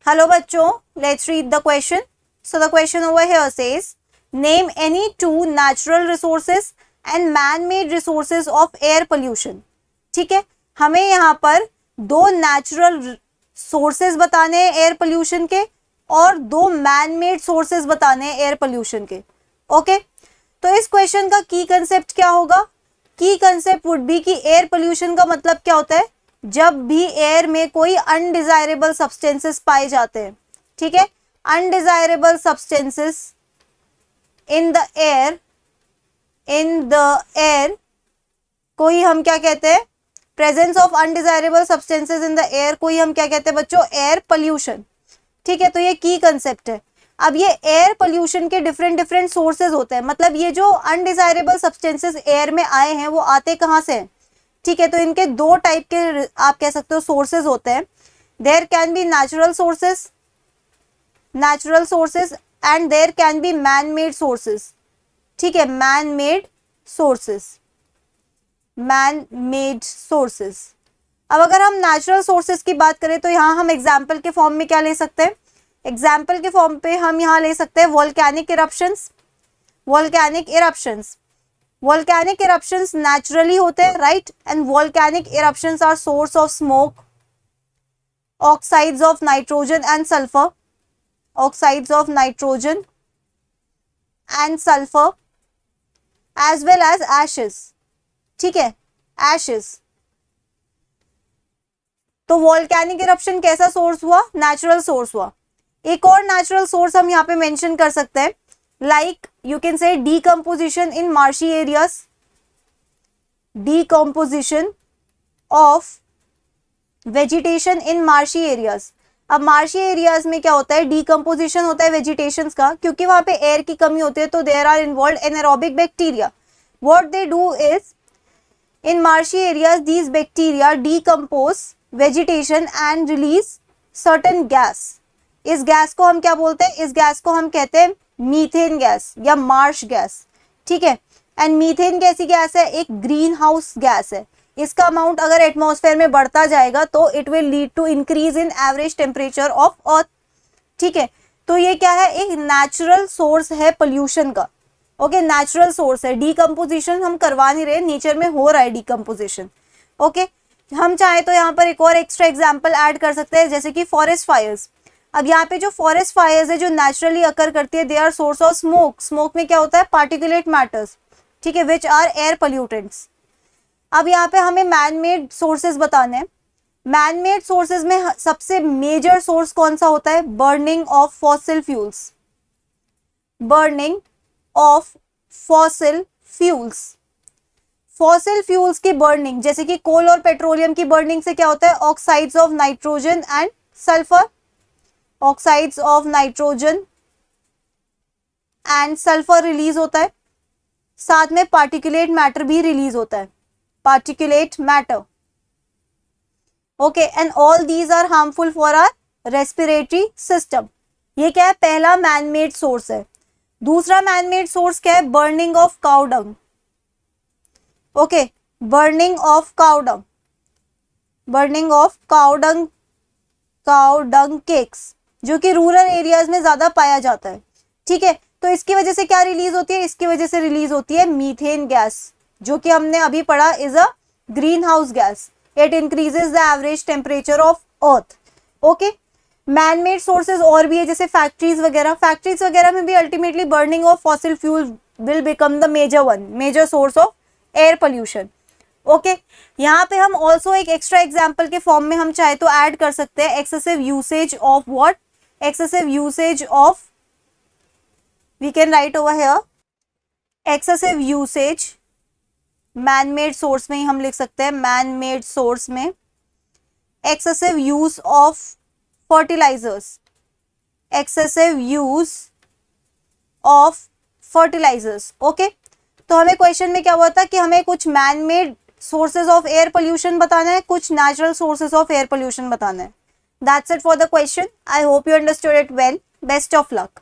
Hello बच्चों, let's read the question. So the question over here says name any two natural resources and man made resources of air pollution. ठीक है, हमें यहाँ पर दो natural sources बताने हैं एयर पोल्यूशन के और दो मैन मेड सोर्सेज बताने हैं एयर पोल्यूशन के. ओके, तो इस क्वेश्चन का की कंसेप्ट क्या होगा? की कंसेप्ट वुड बी कि एयर पोल्यूशन का मतलब क्या होता है? जब भी एयर में कोई अनडिजायरेबल सब्सटेंसेस पाए जाते हैं. ठीक है, undesirable substances in the air कोई हम क्या कहते हैं? Presence of undesirable substances in the air कोई हम क्या कहते हैं बच्चों? Air pollution. ठीक है, तो ये की कंसेप्ट है. अब ये एयर पोल्यूशन के डिफरेंट सोर्सेज होते हैं. मतलब ये जो अनडिजायरेबल सब्सटेंसेस एयर में आए हैं वो आते कहाँ से हैं? ठीक है, तो इनके दो टाइप के आप कह सकते हो सोर्सेज होते हैं. There can be natural sources and there can be man made sources. ठीक है, मैन मेड सोर्सेज. अब अगर हम नेचुरल सोर्सेज की बात करें तो यहाँ हम एग्जाम्पल के फॉर्म में क्या ले सकते हैं? एग्जाम्पल के फॉर्म पे हम यहाँ ले सकते हैं वोल्केनिक इरप्शंस नेचुरली होते हैं, right? And volcanic eruptions are source of smoke, oxides of nitrogen and sulphur as well as ashes. ठीक है, एशेस. तो वोल्केनिक इरप्शन कैसा सोर्स हुआ? नेचुरल सोर्स हुआ. एक और नेचुरल सोर्स हम यहाँ पे मेंशन कर सकते हैं, like you can say decomposition in marshy areas, decomposition of vegetation in marshy areas. अब marshy areas में क्या होता है? decomposition होता है vegetations का, क्योंकि वहां पे एयर की कमी होती है तो there are involved anaerobic bacteria. What they do is in marshy areas these bacteria decompose vegetation and release certain gas. इस गैस को हम क्या बोलते हैं? इस गैस को हम कहते हैं मीथेन गैस या मार्श गैस. ठीक है, एंड मीथेन कैसी गैस है? एक ग्रीन हाउस गैस है. इसका अमाउंट अगर एटमॉस्फेयर में बढ़ता जाएगा तो it will lead to increase in average temperature of earth. ठीक है, तो ये क्या है? एक नेचुरल सोर्स है पोल्यूशन का. ओके, नेचुरल सोर्स है. डीकम्पोजिशन हम करवा नहीं रहे, नेचर में हो रहा है डीकम्पोजिशन. ओके, हम चाहे तो यहाँ पर एक और एक्स्ट्रा एग्जाम्पल ऐड कर सकते हैं, जैसे कि फॉरेस्ट फायर्स. अब यहाँ पे जो फॉरेस्ट फायर्स है जो नेचुरली अकर करती है, they are source of smoke. Smoke में क्या होता है? Particulate matters. ठीक है, विच आर एयर पोल्यूटेंट्स. अब यहाँ पे हमें मैन मेड सोर्सेज बताने हैं. मैन मेड सोर्सेज में सबसे मेजर सोर्स कौन सा होता है? बर्निंग ऑफ फॉसिल फ्यूल्स की बर्निंग, जैसे कि कोल और पेट्रोलियम की बर्निंग से क्या होता है? Oxides of nitrogen and sulphur. Oxides of nitrogen and sulphur release होता है. साथ में पार्टिकुलेट मैटर भी रिलीज होता है, particulate matter. Okay, and all these are harmful for our respiratory system. ये क्या है? पहला मैन मेड सोर्स है. दूसरा मैन मेड सोर्स क्या है? Burning of cow dung. Okay, burning of cow dung cakes, जो कि रूरल एरियाज में ज्यादा पाया जाता है. ठीक है, तो इसकी वजह से क्या रिलीज होती है? इसकी वजह से रिलीज होती है मीथेन गैस, जो कि हमने अभी पढ़ा is a green house gas. It increases the average temperature of earth. Okay, man made sources और भी है, जैसे फैक्ट्रीज वगैरह में भी ultimately burning of fossil fuel will become the major source of air pollution. Okay, यहाँ पे हम ऑल्सो एक एक्स्ट्रा एग्जाम्पल के फॉर्म में हम चाहे तो ऐड कर सकते हैं excessive usage of what? Excessive usage of, we can write over here excessive usage. Man made source में ही हम लिख सकते हैं, मैन मेड सोर्स में excessive use of fertilisers. Okay, तो हमें क्वेश्चन में क्या हुआ था कि हमें कुछ man made sources of air pollution बताना है, कुछ natural sources of air pollution बताना है. That's it for the question. I hope you understood it well. Best of luck.